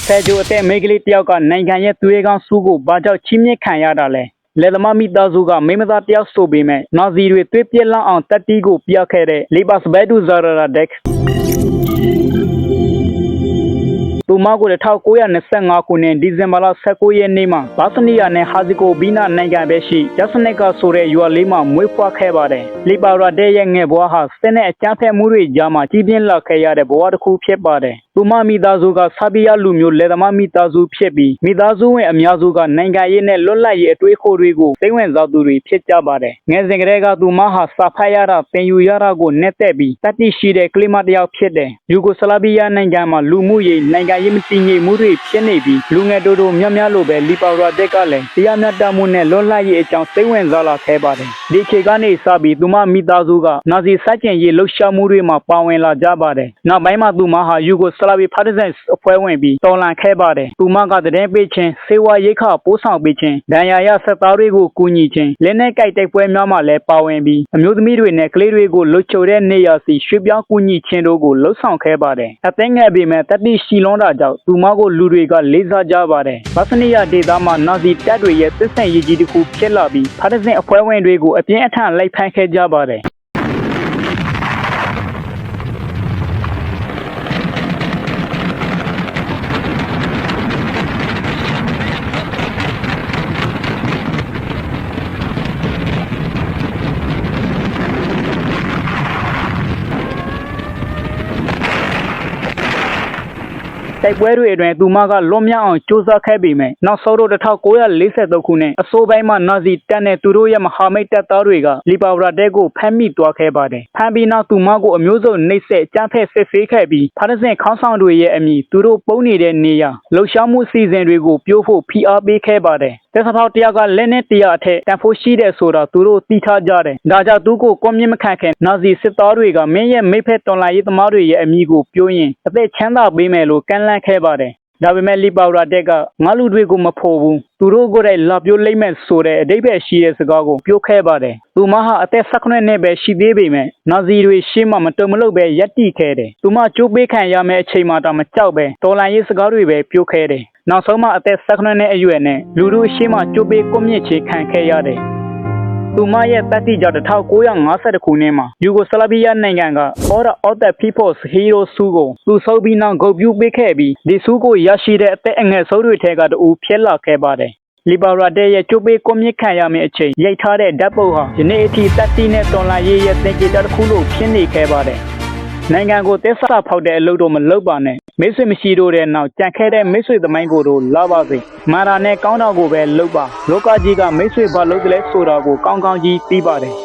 Sejo te megli tiaka nainganya tuegang sugo baja chimye khanya dale. Ledama mita zuga memada tiak sobime. Nazirwe tuepyelang ang tatigo piakere. Libas bedu zarara dek. Tumago de tau koya ne senga kune December sakoye nema. Basniya ne haziko bina naingan beshi. Jasneka sore yua lima muifwa khebare. Libara de ye nge bwa ha sene achaphe muri jama jibin la kheyare bwa tku phit bare. Tuma midazu ka sabiya lu myo ledama midazu phit bi. Midazu wen amyazu ka naingan ye ne lwat ye atwe khoတွေကို စိတ်ဝင်စားသူတွေဖြစ်ကြပါတယ်။ငယ်စဉ်ကတည်းကသူမဟာစာဖတ်ရတာသင်ယူရတာကိုနဲ့တက်ပြီးတတိရှိတဲ့ကလေးမတစ်ယောက်ဖြစ်တယ်။ယူဂိုစလာဗီးယားနိုင်ငံမှာလူမှုရေးနိုင်ငံရေးမတည်ငြိမ်မှုတွေဖြစ်နေပြီးလူငယ်တို့တို့များများလိုပဲလီပါရာတက်ကလည်းတရားမျှတမှုနဲ့လွတ်လပ်ရေးအကြောင်းစိတ်ဝင်စားလာခဲ့ပါတယ်။ဒီခေတ်ကနေစပြီးသူမမိသားစုကနာဇီစတင်ရေးလှုပ်ရှားမှုတွေမှာပါဝင်လာကြပါတယ်။နောက်ပိုင်းမှာသူမဟာယူဂိုစလာဗီးပါတီဇန်အဖွဲ့ဝင်ပြီးတော်လှန်ခဲ့ပါတယ်။သူမကတည်ပေးခြင်းစေဝါရိခပိုးဆောင်ပေးခြင်းဒဏ်ရာရဆက်သားတွေကိုကူညီခြင်းလက်နက်ကိုက်တိုက်ပွဲများမှာလည်းပါဝင်ပြီးအမျိုးသမီးတွေနဲ့ကလေးတွေကိုလှုပ်ချိုတဲ့နေရာစီရွှေ့ပြောင်းကူညီခြင်းတို့ကိုလှုပ်ဆောင်ခဲ့ပါတယ်။အသိငယ်ပေမဲ့တတိရှိလွန်းတာကြောင့်သူမကိုလူတွေကလေးစားကြပါတယ်။ဘတ်စနီယာဒေသမှာနာဇီတပ်တွေရဲ့စစ်ဆင်ရေးကြီးတစ်ခုဖြစ်လာပြီးပါတီဇန်အဖွဲ့ဝင်တွေကိုအပြင်းအထန်လိုက်ဖမ်းခဲ့ကြပါတယ်။တိုက်ပွဲတွေအတွင်းသူမကလွတ်မြောက်အောင်စူးစမ်းခဲ့ပေမဲ့နောက်ဆုံးတော့1943ခုနှစ်အစိုးပိုင်းမှာနာဇီတပ်နဲ့သူတို့ရဲ့မဟာမိတ်တပ်သားတွေကလီပါရာတဲကိုဖမ်းမိသွားခဲ့ပါတယ်။ဖမ်းပြီးနောက်သူမကိုအမျိုးစုံနှိပ်စက်ကြမ်းဖက်စစ်ဆေးခဲ့ပြီးပါတီဇန်ခေါင်းဆောင်တွေရဲ့အမိသူတို့ပုံနေတဲ့နေရာလှုပ်ရှားမှုစီစဉ်တွေကိုပြိုးဖို့ဖိအားပေးခဲ့ပါတယ်။တက်ဆောက်တရားကလက်နဲ့တရားအထက်တန်ဖိုးရှိတဲ့ဆိုတာသူတို့သိထားကြတယ်။ဒါကြောင့်သူကိုကွန်မြင့်မခံခင်နာဇီစစ်သားတွေကမင်းရဲ့မိဖက်တော်လှန်ရေးသမားတွေရဲ့အမိကိုပြိုးရင်အသက်ချမ်းသာပေးမယ်လို့ကန့်လန့်ခဲ့ပါတယ်။ဒါပေမဲ့လီပါရာတက်ကငါလူတွေကိုမဖို့ဘူးသူတို့ကိုယ်တိုင်လာပြိုးလိုက်မဲ့ဆိုတဲ့အဓိပ္ပာယ်ရှိတဲ့စကားကိုပြောခဲ့ပါတယ်သူမဟာအသက်18နှစ်ပဲရှိသေးပေမဲ့နာဇီတွေရှေ့မှာမတုံမလုပ်ပဲရပ်တည်ခဲ့တယ်သူမကြိုးပေးခံရမယ့်အချိန်မှတော့မကြောက်ပဲတော်လန်ရေးစကားတွေပဲပြောခဲ့တယ်နောက်ဆုံးမှအသက်18နှစ်အရွယ်နဲ့လူတို့ရှေ့မှာကြိုးပေးကွပ်မြင့်ချခံခဲ့ရတယ်သူမရဲ့တတိကြောင့်1952ခုနှစ်မှာယူဂိုစလာဗီးယားနိုင်ငံက Order of the People's Hero ဆုကိုသူဆုပ်ပြီးနောက်ဂုဏ်ပြုပေးခဲ့ပြီးဒီဆုကိုရရှိတဲ့အသက်အငယ်ဆုံးတွေထဲကတူဖြစ်လာခဲ့ပါတယ်လီပါရာတဲရဲ့ကျုပ်ပေးကွန်မြင့်ခံရမယ့်အချိန်ရိုက်ထားတဲ့ဓာတ်ပုံဟာယနေ့အထိတတိနဲ့တော်လှန်ရေးရဲ့သင်္ကေတတစ်ခုလို့ဖြစ်နေခဲ့ပါတယ်နိုင်ငံကိုသစ္စာဖောက်တဲ့အလုပ်တော့မလုပ်ပါနဲ့မိတ်ဆွေမရှိတော့တဲ့နောက်ကြံခဲ့တဲ့မိတ်ဆွေသမိုင်းကိုတော့လာပါစေမာရာနဲ့ကောင်းတော်ကိုပဲလုပ်ပါလောကကြီးကမိတ်ဆွေဘာလုပ်ကြလဲဆိုတာကိုကောင်းကောင်းကြီးသိပါတယ်